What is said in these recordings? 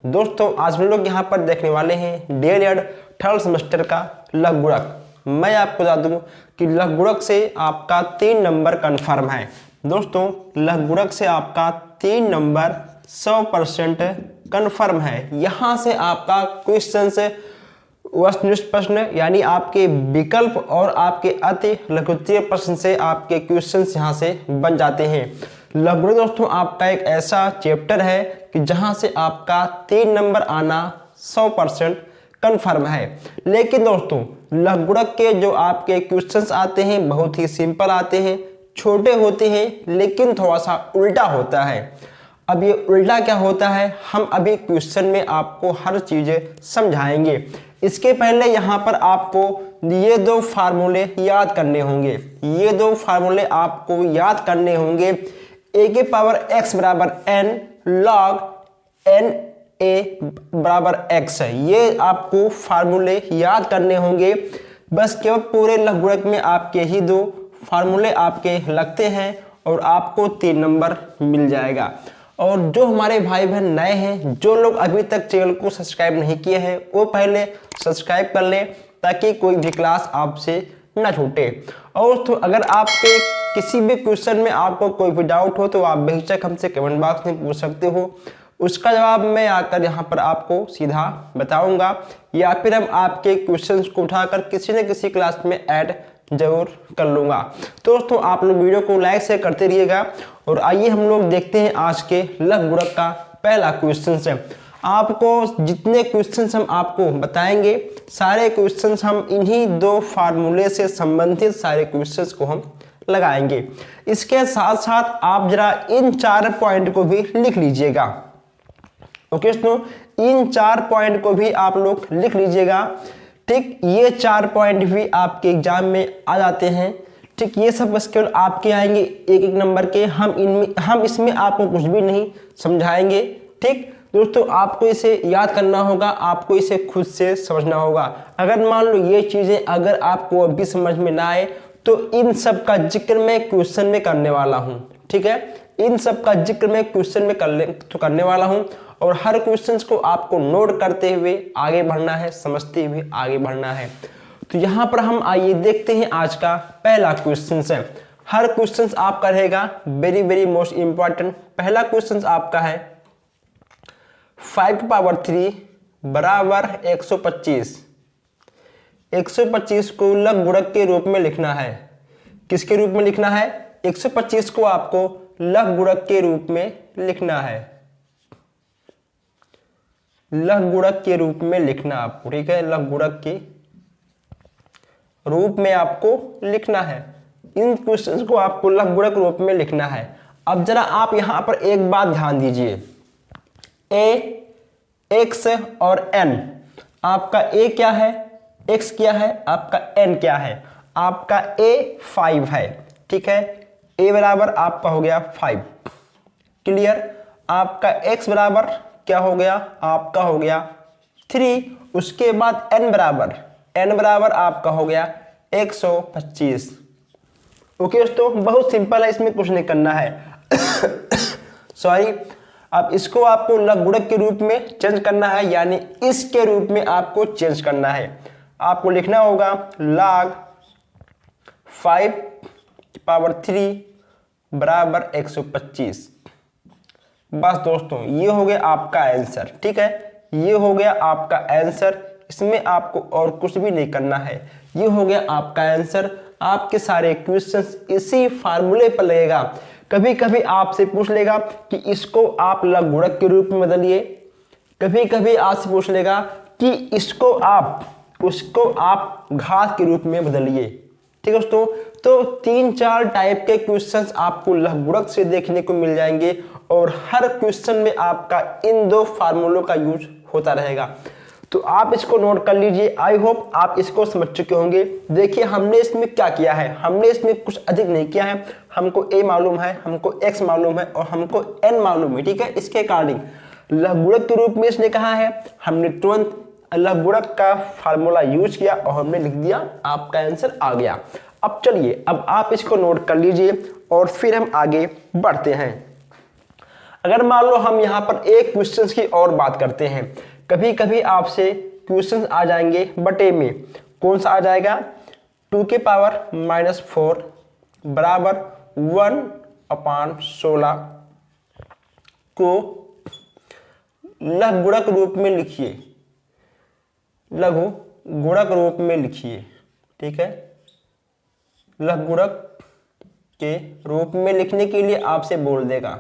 दोस्तों आज हम लोग यहाँ पर देखने वाले हैं डीएलएड थर्ड सेमेस्टर का लघुगणक। मैं आपको बता दूं कि लघुगणक से आपका 3 नंबर कन्फर्म है। दोस्तों लघुगणक से आपका 3 नंबर 100% कन्फर्म है। यहाँ से आपका क्वेश्चन से वस्तुनिष्ठ प्रश्न यानी आपके विकल्प और आपके अति लघुत्तरीय प्रश्न से आपके क्वेश्चन यहाँ से बन जाते हैं। लघुगणक दोस्तों आपका एक ऐसा चैप्टर है कि जहां से आपका 3 नंबर आना 100% कन्फर्म है। लेकिन दोस्तों लघुगणक के जो आपके क्वेश्चंस आते हैं बहुत ही सिंपल आते हैं, छोटे होते हैं, लेकिन थोड़ा सा उल्टा होता है। अब ये उल्टा क्या होता है हम अभी क्वेश्चन में आपको हर चीज़ें समझाएंगे। इसके पहले यहाँ पर आपको ये 2 फार्मूले याद करने होंगे। ये 2 फार्मूले आपको याद करने होंगे। a की पावर x बराबर n log n a बराबर x है। ये आपको फार्मूले याद करने होंगे। बस केवल पूरे लघुगणक में आपके ही 2 फार्मूले आपके लगते हैं और आपको 3 नंबर मिल जाएगा। और जो हमारे भाई बहन नए हैं, जो लोग अभी तक चैनल को सब्सक्राइब नहीं किए हैं, वो पहले सब्सक्राइब कर लें ताकि कोई भी क्लास आपसे ना छूटे। और तो अगर आपके किसी भी क्वेश्चन में आपको कोई भी डाउट हो तो आप बेहिचक हमसे कमेंट बॉक्स में पूछ सकते हो। उसका जवाब मैं आकर यहाँ पर आपको सीधा बताऊंगा, या फिर हम आपके क्वेश्चंस को उठाकर किसी न किसी क्लास में ऐड जरूर कर लूँगा। तो दोस्तों आप लोग वीडियो को लाइक से करते रहिएगा। और आइए हम लोग देखते हैं आज के लघुगणक का पहला क्वेश्चन है। आपको जितने क्वेश्चंस हम आपको बताएंगे सारे क्वेश्चंस हम इन्हीं 2 फार्मूले से संबंधित सारे क्वेश्चंस को हम लगाएंगे। इसके साथ साथ आप जरा इन 4 पॉइंट को भी लिख लीजिएगा। ओके दोस्तों, इन 4 पॉइंट को भी आप लोग लिख लीजिएगा। ठीक, ये 4 पॉइंट भी आपके एग्जाम में आ जाते हैं। ठीक, ये सब बस केवल आपके आएंगे 1-1 नंबर के। हम इसमें आपको कुछ भी नहीं समझाएंगे। ठीक दोस्तों, आपको इसे याद करना होगा, आपको इसे खुद से समझना होगा। अगर मान लो ये चीजें अगर आपको अभी समझ में ना आए तो इन सब का जिक्र मैं क्वेश्चन में करने वाला हूँ। ठीक है, इन सब का जिक्र मैं क्वेश्चन में करने वाला हूँ। और हर क्वेश्चन को आपको नोट करते हुए आगे बढ़ना है, समझते हुए आगे बढ़ना है। तो यहाँ पर हम आइए देखते हैं आज का पहला क्वेश्चन है। हर क्वेश्चन आपका रहेगा वेरी मोस्ट इंपॉर्टेंट। पहला क्वेश्चन आपका है 5 की पावर 3 बराबर 125। 125 को लघुगणक के रूप में लिखना है। किसके रूप में लिखना है? 125 को आपको लघुगणक के रूप में लिखना है। लघुगणक के रूप में लिखना आपको, ठीक है, लघुगणक के रूप में आपको लिखना है। इन क्वेश्चंस को आपको लघुगणक रूप में लिखना है। अब जरा आप यहां पर एक बात ध्यान दीजिए, a, x और n। आपका a क्या है, x क्या है, आपका n क्या है? आपका a 5 है। ठीक है, a बराबर आपका हो गया 5। क्लियर? आपका x बराबर क्या हो गया, आपका हो गया 3। उसके बाद n बराबर आपका हो गया 125। ओके दोस्तों, बहुत सिंपल है, इसमें कुछ नहीं करना है। सॉरी, अब इसको आपको लघुगणक के रूप में चेंज करना है, यानी इसके रूप में आपको चेंज करना है। आपको लिखना होगा log 5 की पावर 3 बराबर 125। बस दोस्तों ये हो गया आपका आंसर। ठीक है, ये हो गया आपका आंसर। इसमें आपको और कुछ भी नहीं करना है। ये हो गया आपका आंसर। आपके सारे क्वेश्चंस इसी फार्मूले पर लगेगा। कभी कभी आपसे पूछ लेगा कि इसको आप लघुगणक के रूप में बदलिए, कभी कभी आपसे पूछ लेगा कि उसको आप घात के रूप में बदलिए। ठीक है दोस्तों, तो 3-4 टाइप के क्वेश्चंस आपको लघुगणक से देखने को मिल जाएंगे और हर क्वेश्चन में आपका इन 2 फार्मूलों का यूज होता रहेगा। तो आप इसको नोट कर लीजिए। आई होप आप इसको समझ चुके होंगे। देखिए हमने इसमें क्या किया है, हमने इसमें कुछ अधिक नहीं किया है। हमको a मालूम है, हमको x मालूम है और हमको n मालूम है। ठीक है, इसके अकॉर्डिंग लघुगणक के रूप में इसने कहा है, हमने तुरंत लघुगणक का फार्मूला यूज किया और हमने लिख दिया, आपका आंसर आ गया। अब चलिए, अब आप इसको नोट कर लीजिए और फिर हम आगे बढ़ते हैं। अगर मान लो हम यहाँ पर एक क्वेश्चन की और बात करते हैं, कभी कभी आपसे क्वेश्चन आ जाएंगे बटे में, कौन सा आ जाएगा 2 की पावर -4 बराबर 1/16 को लघु गुणक रूप में लिखिए, लघु गुणक रूप में लिखिए, ठीक है। लघु गुणक के रूप में लिखने के लिए आपसे बोल देगा,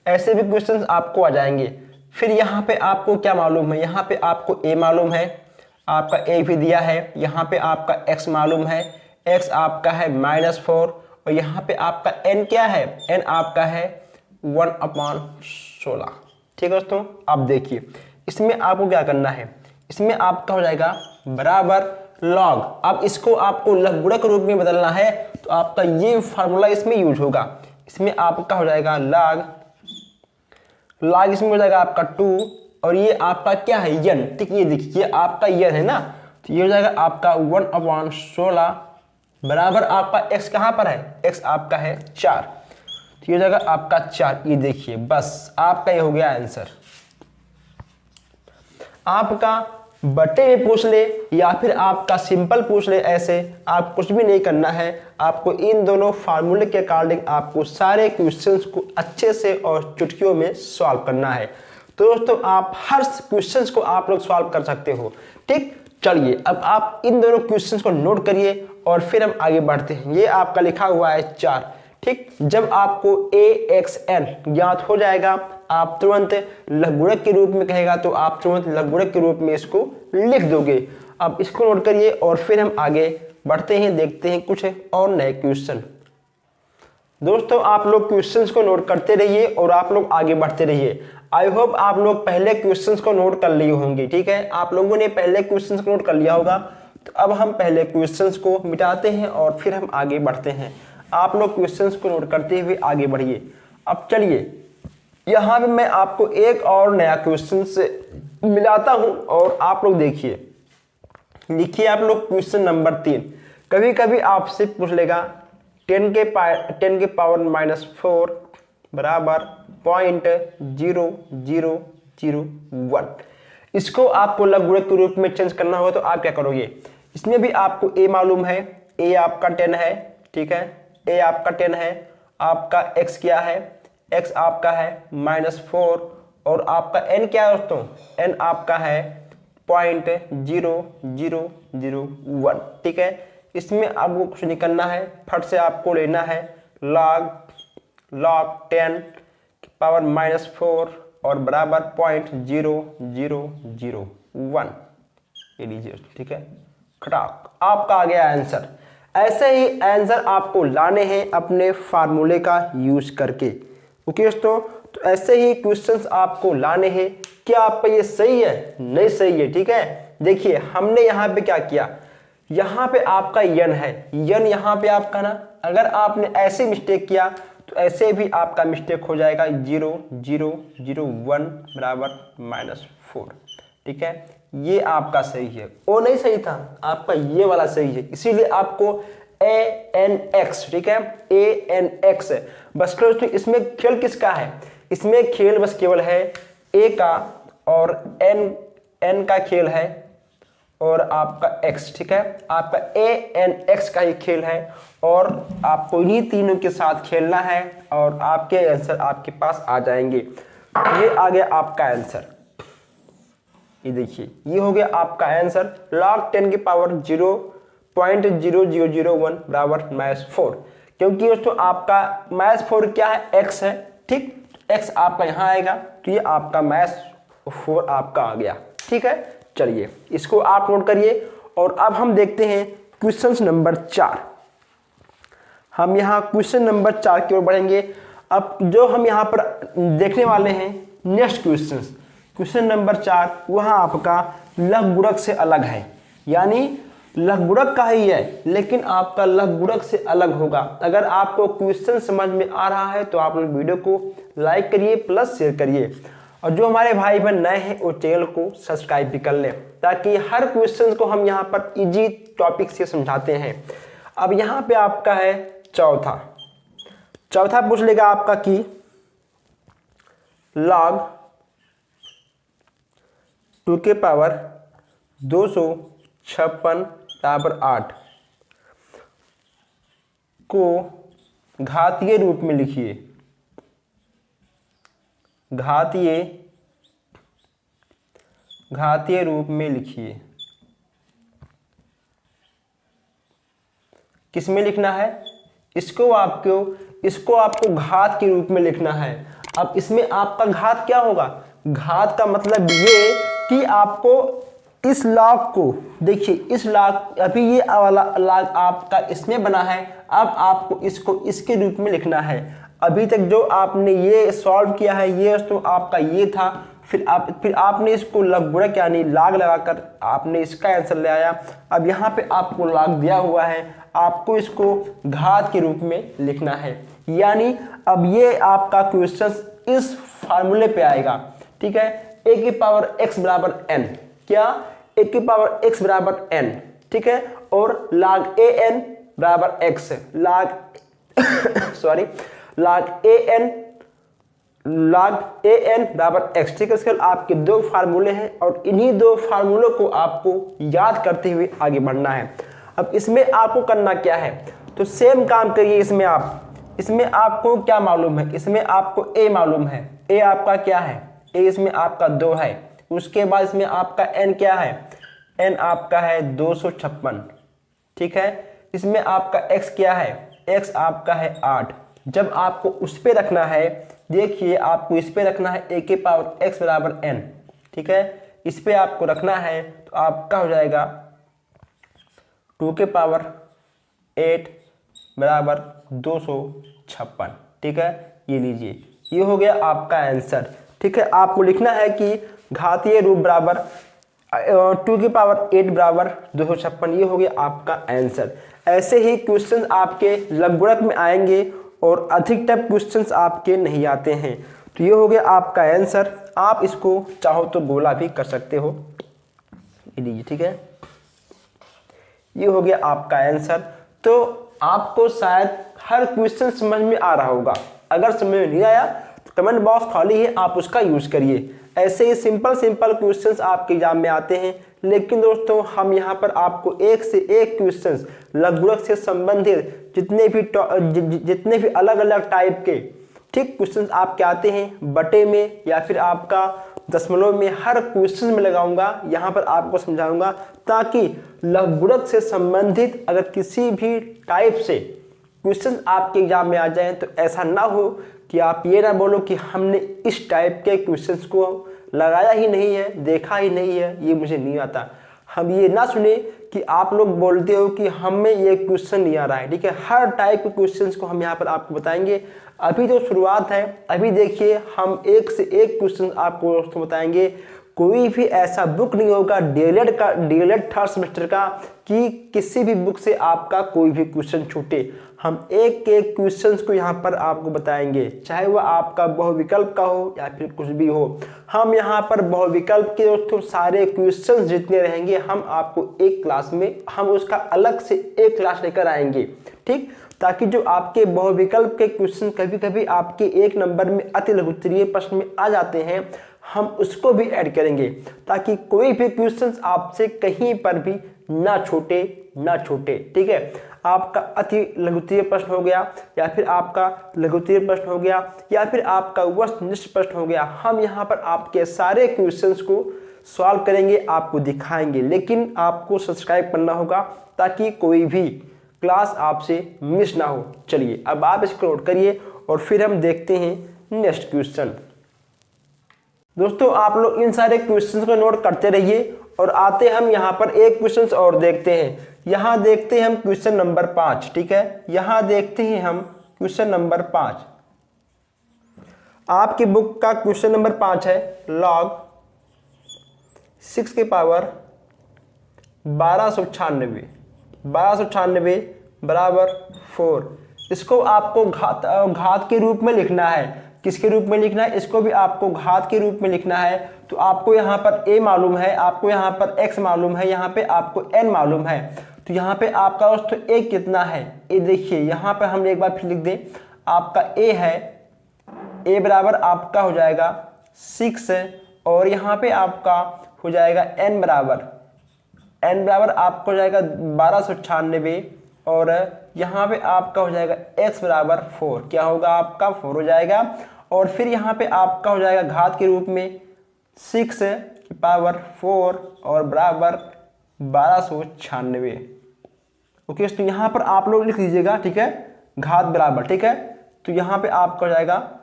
ऐसे भी क्वेश्चंस आपको आ जाएंगे। फिर यहाँ पे आपको क्या मालूम है, यहाँ पे आपको a मालूम है, आपका a भी दिया है, यहाँ पे आपका x मालूम है, x आपका है -4 और यहाँ पे आपका n क्या है, n आपका है 1/16, ठीक है दोस्तों। अब देखिए इसमें आपको क्या करना है, इसमें आपका हो जाएगा बराबर log। अब इसको आपको लघु गुणक रूप में बदलना है तो आपका ये फार्मूला इसमें यूज होगा। इसमें आपका हो जाएगा log इसमें हो जाएगा आपका 2 और ये आपका क्या है n, ठीक। ये देखिए आपका n है ना, तो ये हो जाएगा आपका 1/16 बराबर आपका x कहाँ पर है, x आपका है 4, तो ये हो जाएगा आपका 4। ये देखिए बस आपका ये हो गया आंसर। आपका बटे में पूछ ले या फिर आपका सिंपल पूछ ले, ऐसे आप कुछ भी नहीं करना है। आपको इन दोनों फार्मूले के अकॉर्डिंग आपको सारे क्वेश्चंस को अच्छे से और चुटकियों में सॉल्व करना है। तो दोस्तों आप हर क्वेश्चंस को आप लोग सॉल्व कर सकते हो, ठीक। चलिए अब आप इन दोनों क्वेश्चंस को नोट करिए और फिर हम आगे बढ़ते हैं। ये आपका लिखा हुआ है 4, ठीक। जब आपको AXN ज्ञात हो जाएगा आप तुरंत लघु गुणक के रूप में कहेगा तो आप तुरंत लघु गुणक के रूप में इसको लिख दोगे। अब इसको नोट करिए और फिर हम आगे बढ़ते हैं, देखते हैं कुछ और नए क्वेश्चन। दोस्तों आप लोग क्वेश्चंस को नोट करते रहिए और आप लोग आगे बढ़ते रहिए। आई होप आप लोग पहले क्वेश्चंस को नोट कर लिए होंगे, ठीक है। आप लोगों ने पहले क्वेश्चंस को नोट कर लिया होगा, तो अब हम पहले क्वेश्चंस को मिटाते हैं और फिर हम आगे बढ़ते हैं। आप लोग क्वेश्चंस को नोट करते हुए आगे बढ़िए। अब चलिए यहाँ पे मैं आपको एक और नया क्वेश्चन से मिलाता हूँ और आप लोग देखिए, लिखिए आप लोग क्वेश्चन नंबर 3। कभी कभी आपसे पूछ लेगा 10 के पावर -4 बराबर 0.0001। इसको आपको लघु गुणक के रूप में चेंज करना होगा तो आप क्या करोगे, इसमें भी आपको a मालूम है, a आपका 10 है, ठीक है। a आपका 10 है, आपका x क्या है, x आपका है -4 और आपका n क्या है दोस्तों, n आपका है 0.0001, ठीक है। इसमें आपको कुछ नहीं करना है, फट से आपको लेना है log 10 पावर -4 और बराबर 0.0001, ये लीजिए, ठीक है। खटाक आपका आ गया आंसर। ऐसे ही आंसर आपको लाने हैं अपने फार्मूले का यूज करके, ओके दोस्तों। तो ऐसे ही क्वेश्चंस आपको लाने हैं। क्या आपका ये सही है, नहीं सही है, ठीक है। देखिए हमने यहाँ पे क्या किया, यहाँ पे आपका n है, n यहाँ पे आपका ना, अगर आपने ऐसे मिस्टेक किया तो ऐसे भी आपका मिस्टेक हो जाएगा 0.0001 बराबर -4, ठीक है। ये आपका सही है, वो नहीं सही था, आपका ये वाला सही है, इसीलिए आपको ANX, ठीक है, ANX बस। दोस्तों इसमें खेल किसका है, इसमें खेल बस केवल है A का और N का खेल है और आपका X, ठीक है। आपका ANX का ही खेल है और आपको इन्हीं तीनों के साथ खेलना है और आपके आंसर आपके पास आ जाएंगे। ये आ गया आपका आंसर, ये देखिए ये हो गया आपका आंसर। log 10 की पावर 0.0001 बराबर -4, क्योंकि दोस्तों आपका -4 क्या है, x है, ठीक। x आपका यहाँ आएगा तो ये आपका -4 आपका आ गया, ठीक है। चलिए इसको आप नोट करिए और अब हम देखते हैं क्वेश्चन नंबर 4। हम यहाँ क्वेश्चन नंबर 4 की ओर बढ़ेंगे। अब जो हम यहाँ पर देखने वाले हैं नेक्स्ट क्वेश्चन नंबर 4, वहाँ आपका लघु गुणक से अलग है, यानी लघु गुणक का ही है लेकिन आपका लघु गुणक से अलग होगा। अगर आपको क्वेश्चन समझ में आ रहा है तो आप लोग वीडियो को लाइक करिए प्लस शेयर करिए, और जो हमारे भाई बहन नए हैं वो चैनल को सब्सक्राइब भी कर लें, ताकि हर क्वेश्चन को हम यहाँ पर इजी टॉपिक से समझाते हैं। अब यहाँ पे आपका है चौथा पूछ लेगा आपका कि log 2 के पावर 256 बराबर 8 को घातीय रूप में लिखिए। घातीय रूप में लिखिए। किस में लिखना है? इसको आपको घात के रूप में लिखना है। अब इसमें आपका घात क्या होगा? घात का मतलब ये कि आपको इस लॉग को देखिए, इस लॉग अभी ये वाला लॉग आपका इसमें बना है, अब आपको इसको इसके रूप में लिखना है। अभी तक जो आपने ये सॉल्व किया है ये तो आपका ये था, फिर आपने इसको लघुगुणक यानी लॉग लगाकर आपने इसका आंसर ले आया। अब यहाँ पे आपको लॉग दिया हुआ है, आपको इसको घात के रूप में लिखना है। यानी अब ये आपका क्वेश्चन इस फार्मूले पे आएगा, ठीक है। a की पावर x बराबर n, क्या a की पावर x बराबर n, ठीक है। और log an बराबर x, log an बराबर x, ठीक है। इसके आपके दो फार्मूले हैं और इन्हीं दो फार्मूलों को आपको याद करते हुए आगे बढ़ना है। अब इसमें आपको करना क्या है, तो सेम काम करिए। इसमें आपको क्या मालूम है? इसमें आपको a मालूम है, a आपका क्या है? a इसमें आपका 2 है। उसके बाद इसमें आपका n क्या है? n आपका है 256, ठीक है। इसमें आपका x क्या है? x आपका है 8। जब आपको उस पे रखना है, देखिए आपको इस पे रखना है a के पावर x बराबर n, ठीक है। इस पे आपको रखना है तो आपका हो जाएगा 2 के पावर 8 बराबर 256, ठीक है। ये लीजिए, ये हो गया आपका आंसर, ठीक है। आपको लिखना है कि घातीय रूप बराबर 2 की पावर 8 बराबर 256, ये हो गया आपका आंसर। ऐसे ही क्वेश्चंस आपके लघुगणक में आएंगे और अधिकतर क्वेश्चंस आपके नहीं आते हैं। तो ये हो गया आपका आंसर। आप इसको चाहो तो गोला भी कर सकते हो, ये लीजिए, ठीक है। ये हो गया आपका आंसर। तो आपको शायद हर क्वेश्चन समझ में आ रहा होगा। अगर समझ में नहीं आया तो कमेंट बॉक्स खाली है, आप उसका यूज करिए। ऐसे ही सिंपल क्वेश्चंस आपके एग्जाम में आते हैं। लेकिन दोस्तों हम यहाँ पर आपको एक से एक क्वेश्चंस लघुगणक से संबंधित जितने भी अलग अलग टाइप के ठीक क्वेश्चंस आपके आते हैं, बटे में या फिर आपका दशमलव में, हर क्वेश्चन में लगाऊंगा, यहाँ पर आपको समझाऊंगा, ताकि लघुगणक से संबंधित अगर किसी भी टाइप से क्वेश्चन आपके एग्जाम में आ जाए तो ऐसा ना हो कि आप ये ना बोलो कि हमने इस टाइप के क्वेश्चंस को लगाया ही नहीं है, देखा ही नहीं है, ये मुझे नहीं आता। हम ये ना सुने कि आप लोग बोलते हो कि हमें ये क्वेश्चन नहीं आ रहा है, ठीक है। हर टाइप के क्वेश्चंस को हम यहाँ पर आपको बताएंगे। अभी तो शुरुआत है, अभी देखिए हम एक से एक क्वेश्चन आपको दोस्तों बताएंगे। कोई भी ऐसा बुक नहीं होगा डीएलएड थर्ड सेमेस्टर का कि किसी भी बुक से आपका कोई भी क्वेश्चन छूटे। हम एक एक क्वेश्चंस को यहाँ पर आपको बताएंगे, चाहे वह आपका बहुविकल्प का हो या फिर कुछ भी हो। हम यहाँ पर बहुविकल्प के दोस्तों सारे क्वेश्चंस जितने रहेंगे हम आपको एक क्लास में, हम उसका अलग से एक क्लास लेकर आएंगे, ठीक, ताकि जो आपके बहुविकल्प के क्वेश्चन कभी कभी आपके एक नंबर में अति लघुत्तरीय प्रश्न में आ जाते हैं, हम उसको भी ऐड करेंगे, ताकि कोई भी क्वेश्चन आपसे कहीं पर भी ना छूटे, ठीक है। आपका अति लघुत्तरीय प्रश्न हो गया या फिर आपका लघुत्तरीय प्रश्न हो गया या फिर आपका वस्तुनिष्ठ प्रश्न हो गया, हम यहाँ पर आपके सारे क्वेश्चंस को सॉल्व करेंगे, आपको दिखाएंगे। लेकिन आपको सब्सक्राइब करना होगा ताकि कोई भी क्लास आपसे मिस ना हो। चलिए अब आप इसको नोट करिए और फिर हम देखते हैं नेक्स्ट क्वेश्चन। दोस्तों आप लोग इन सारे क्वेश्चंस को नोट करते रहिए और आते हम यहाँ पर एक क्वेश्चन और देखते हैं। यहाँ देखते हैं हम क्वेश्चन नंबर 5, ठीक है। यहाँ देखते हैं हम क्वेश्चन नंबर 5। आपकी बुक का क्वेश्चन नंबर 5 है log 6 के पावर 1296 बराबर 4। इसको आपको घात के रूप में लिखना है। किसके रूप में लिखना है? इसको भी आपको घात के रूप में लिखना है। तो आपको यहाँ पर a मालूम है, आपको यहाँ पर x मालूम है, यहाँ पे आपको n मालूम है। तो यहाँ पे आपका दोस्तों a कितना है? a देखिए यहाँ पर हम एक बार फिर लिख दें, आपका a है a बराबर आपका हो जाएगा 6 और यहाँ पे आपका हो जाएगा n बराबर आपका हो जाएगा 1296 और यहाँ पे आपका हो जाएगा x बराबर 4। क्या होगा आपका 4 हो जाएगा और फिर यहाँ पे आपका हो जाएगा घात के रूप में 6 की पावर 4 और बराबर 1296। ओके, तो यहाँ पर आप लोग लिख लीजिएगा, ठीक है, घात बराबर, ठीक है। तो यहाँ पे आपका हो जाएगा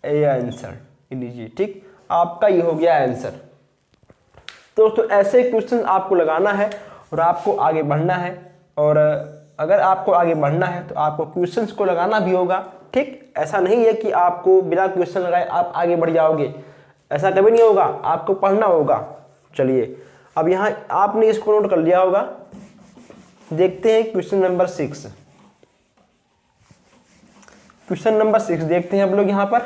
ये आंसर लीजिए, ठीक, आपका ये हो गया आंसर। दोस्तों ऐसे क्वेश्चन आपको लगाना है और आपको आगे बढ़ना है, और अगर आपको आगे बढ़ना है तो आपको क्वेश्चंस को लगाना भी होगा, ठीक। ऐसा नहीं है कि आपको बिना क्वेश्चन लगाए आप आगे बढ़ जाओगे, ऐसा कभी नहीं होगा, आपको पढ़ना होगा। चलिए अब यहाँ आपने इसको नोट कर लिया होगा, देखते हैं क्वेश्चन नंबर 6। क्वेश्चन नंबर 6 देखते हैं हम लोग। यहाँ पर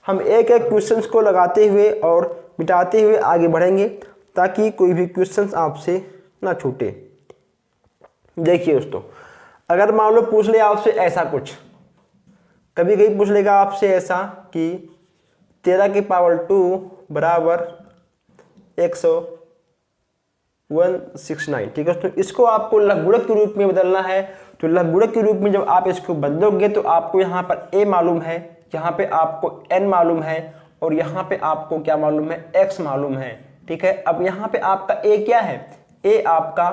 हम एक एक क्वेश्चंस को लगाते हुए और मिटाते हुए आगे बढ़ेंगे ताकि कोई भी क्वेश्चंस आपसे ना छूटे। देखिए दोस्तों, अगर मान लो पूछ ले आपसे ऐसा कुछ, कभी कभी पूछ लेगा आपसे ऐसा कि 13 की पावर 2 बराबर 169, ठीक है। तो इसको आपको लघुगणक के रूप में बदलना है। तो लघुगणक के रूप में जब आप इसको बदलोगे तो आपको यहाँ पर a मालूम है, यहाँ पे आपको n मालूम है और यहाँ पे आपको क्या मालूम है, x मालूम है, ठीक है। अब यहाँ पे आपका a क्या है, a आपका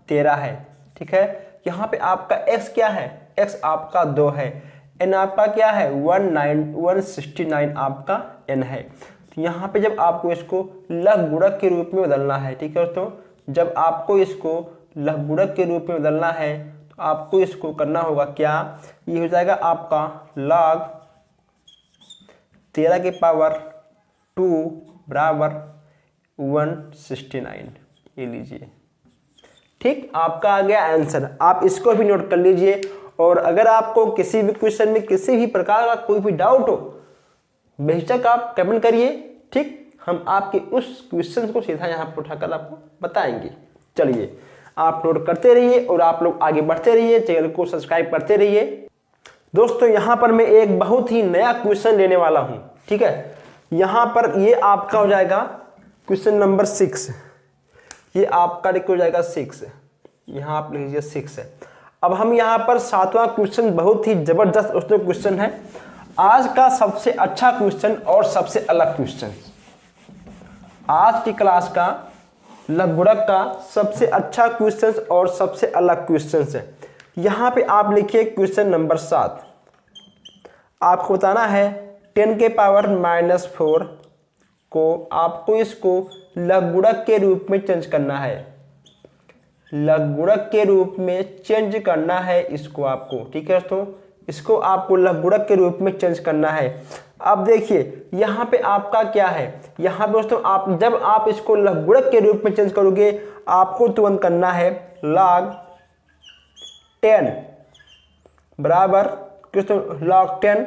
13 है, ठीक है। यहाँ पे आपका x क्या है, x आपका 2 है, n आपका क्या है 169 आपका n है। तो यहाँ पे जब आपको इसको लघुगणक के रूप में बदलना है, ठीक है दोस्तों, जब आपको इसको लघुगणक के रूप में बदलना है तो आपको इसको करना होगा क्या, ये हो जाएगा आपका log 13 की पावर 2 बराबर 169, ये लीजिए, ठीक, आपका आ गया आंसर। आप इसको भी नोट कर लीजिए। और अगर आपको किसी भी क्वेश्चन में किसी भी प्रकार का कोई भी डाउट हो, बेशक आप कमेंट करिए, ठीक, हम आपके उस क्वेश्चन को सीधा यहाँ पर उठाकर आपको बताएंगे। चलिए आप नोट करते रहिए और आप लोग आगे बढ़ते रहिए, चैनल को सब्सक्राइब करते रहिए। दोस्तों यहाँ पर मैं एक बहुत ही नया क्वेश्चन लेने वाला हूँ, ठीक है। यहाँ पर ये आपका हो जाएगा क्वेश्चन नंबर 6, ये आपका हो जाएगा 6, यहाँ आप लिख लीजिए 6 है। अब हम यहाँ पर 7वां क्वेश्चन, बहुत ही जबरदस्त दोस्तों क्वेश्चन है, आज का सबसे अच्छा क्वेश्चन और सबसे अलग क्वेश्चन, आज की क्लास का लघुगणक का सबसे अच्छा क्वेश्चन और सबसे अलग क्वेश्चन है। यहाँ पे आप लिखिए क्वेश्चन नंबर 7, आपको बताना है 10 के पावर -4 को आपको इसको लघुगणक के रूप में चेंज करना है, लघुगणक के रूप में चेंज करना है इसको आपको, ठीक है दोस्तों, इसको आपको लघुगणक के रूप में चेंज करना है। अब देखिए यहाँ पे आपका क्या है, यहाँ पे दोस्तों आप जब आप इसको लघुगणक के रूप में चेंज करोगे आपको तुरंत करना है log 10 बराबर दोस्तों log 10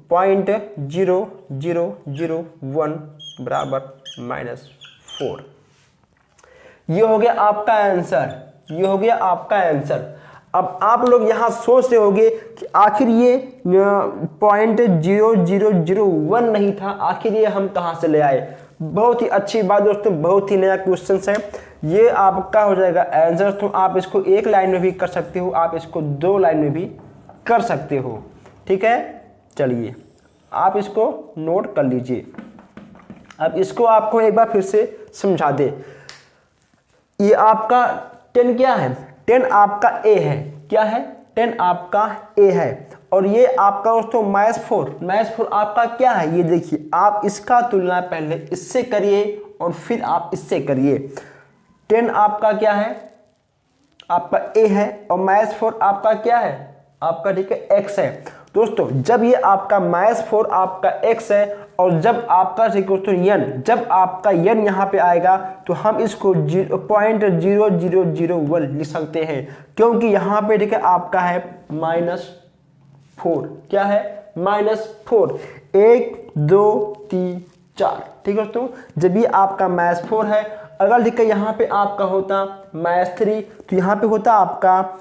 0.0001 बराबर -4। ये हो गया आपका आंसर, ये हो गया आपका आंसर। अब आप लोग यहाँ सोच रहे होंगे कि आखिर ये 0.0001 नहीं था, आखिर ये हम कहाँ से ले आए। बहुत ही अच्छी बात दोस्तों, बहुत ही नया क्वेश्चन है, ये आपका हो जाएगा आंसर। तो आप इसको एक लाइन में भी कर सकते हो, आप इसको 2 लाइन में भी कर सकते हो, ठीक है। चलिए आप इसको नोट कर लीजिए। अब इसको आपको एक बार फिर से समझा दे। ये आपका 10 क्या है, 10 आपका a है, क्या है 10 आपका a है, और ये आपका दोस्तों -4 आपका क्या है, ये देखिए आप इसका तुलना पहले इससे करिए और फिर आप इससे करिए। 10 आपका क्या है, आपका a है और -4 आपका क्या है, आपका ठीक है x है। दोस्तों जब ये आपका -4 आपका x है और जब आपका n, जब आपका n यहाँ पे आएगा तो हम इसको 0.0001 लिख सकते हैं, क्योंकि यहाँ पे ठीक है आपका है -4, क्या है -4, 1 2 3 4, ठीक है दोस्तों। जब ये आपका -4 है, अगर ठीक है यहाँ पे आपका होता -3 तो यहाँ पे होता आपका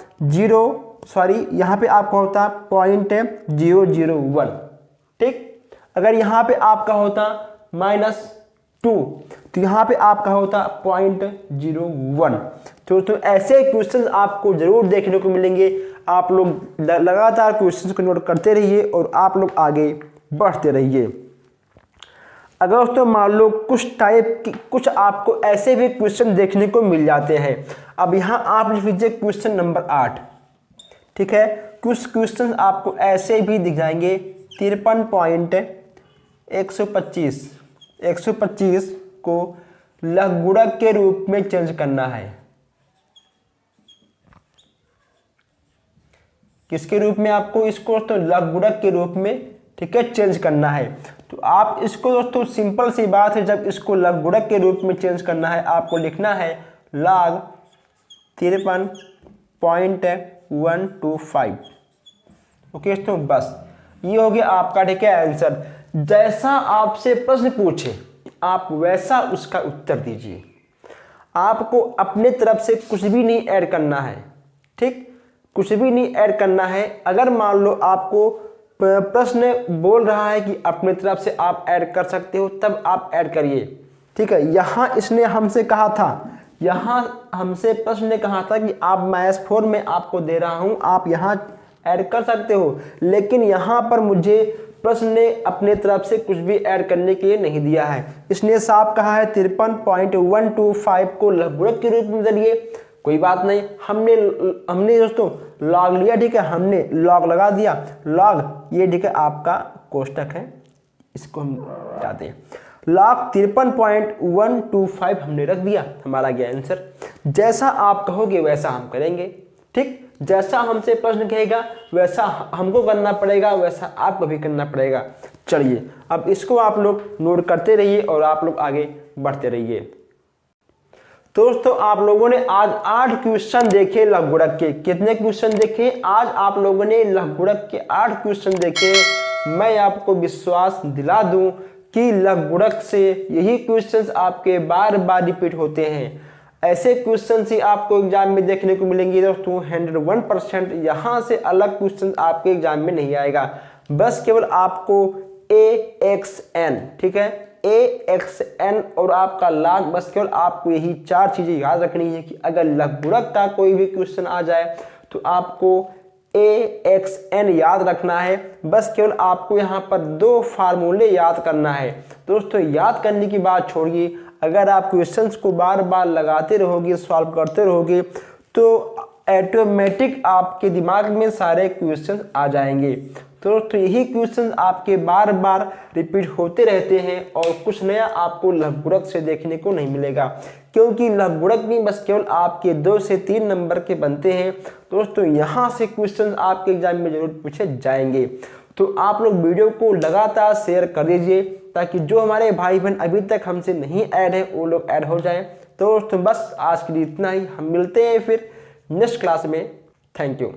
यहाँ पे आपका होता 0.001, ठीक। अगर यहाँ पे आपका होता -2 तो यहाँ पे आपका होता 0.01। तो ऐसे क्वेश्चन आपको जरूर देखने को मिलेंगे। आप लोग लगातार क्वेश्चन को नोट करते रहिए और आप लोग आगे बढ़ते रहिए। अगर दोस्तों मान लो कुछ आपको ऐसे भी क्वेश्चन देखने को मिल जाते हैं। अब यहाँ आप लिख लीजिए क्वेश्चन नंबर 8, ठीक है। कुछ क्वेश्चन आपको ऐसे भी दिख जाएंगे 53.125 को लघुगुणक के रूप में चेंज करना है। किसके रूप में? आपको इसको तो लघुगुणक के रूप में, ठीक है, चेंज करना है। तो आप इसको दोस्तों सिंपल सी बात है, जब इसको लघुगुणक के रूप में चेंज करना है आपको लिखना है log 53.125। ओके दोस्तों, बस ये हो गया आपका, ठीक है, आंसर। जैसा आपसे प्रश्न पूछे आप वैसा उसका उत्तर दीजिए। आपको अपने तरफ से कुछ भी नहीं ऐड करना है, ठीक, कुछ भी नहीं ऐड करना है। अगर मान लो आपको प्रश्न बोल रहा है कि अपने तरफ से आप ऐड कर सकते हो, तब आप ऐड करिए, ठीक है। यहाँ इसने हमसे कहा था, यहाँ हमसे प्रश्न ने कहा था कि आप -4 में आपको दे रहा हूँ, आप यहाँ ऐड कर सकते हो, लेकिन यहाँ पर मुझे प्रश्न ने अपने तरफ से कुछ भी ऐड करने के लिए नहीं दिया है। इसने साफ कहा है 53.125 को लघुगुणक के रूप में बदलिए। कोई बात नहीं, हमने दोस्तों लॉग लिया, ठीक है, हमने लॉग लगा दिया। लॉग ये, ठीक है, आपका कोष्टक है, इसको हम हटाते हैं। log 53.125 हमने रख दिया, हमारा गया आंसर। जैसा आप कहोगे वैसा हम करेंगे, ठीक। जैसा हमसे प्रश्न कहेगा वैसा हमको करना पड़ेगा, वैसा आपको भी करना पड़ेगा। चलिए अब इसको आप लोग नोट करते रहिए और आप लोग आगे बढ़ते रहिए। दोस्तों आप लोगों ने आज 8 क्वेश्चन देखे लघुगुणक के। कितने क्वेश्चन देखे? आज आप लोगों ने लघुगुणक के 8 क्वेश्चन देखे। मैं आपको विश्वास दिला दूं कि लघुगुणक से यही क्वेश्चंस आपके बार बार रिपीट होते हैं। ऐसे क्वेश्चन ही आपको एग्जाम में देखने को मिलेंगे दोस्तों 101%। यहाँ से अलग क्वेश्चन आपके एग्जाम में नहीं आएगा। बस केवल आपको AXN, ठीक है, AXN और आपका log, बस केवल आपको यही 4 चीजें याद रखनी है कि अगर लघुगुणक का कोई भी क्वेश्चन आ जाए तो आपको AXN याद रखना है। बस केवल आपको यहाँ पर 2 फार्मूले याद करना है। दोस्तों याद करने की बात छोड़िए, अगर आप क्वेश्चंस को बार बार लगाते रहोगे, सॉल्व करते रहोगे, तो ऑटोमेटिक आपके दिमाग में सारे क्वेश्चंस आ जाएंगे। तो यही क्वेश्चन आपके बार बार रिपीट होते रहते हैं और कुछ नया आपको लघुगुणक से देखने को नहीं मिलेगा, क्योंकि लघुगुणक भी बस केवल आपके 2 से 3 नंबर के बनते हैं। दोस्तों यहाँ से क्वेश्चन आपके एग्जाम में जरूर पूछे जाएंगे। तो आप लोग वीडियो को लगातार शेयर कर दीजिए ताकि जो हमारे भाई बहन अभी तक हमसे नहीं ऐड है वो लोग ऐड हो जाएं। तो दोस्तों बस आज के लिए इतना ही, हम मिलते हैं फिर नेक्स्ट क्लास में। Thank you.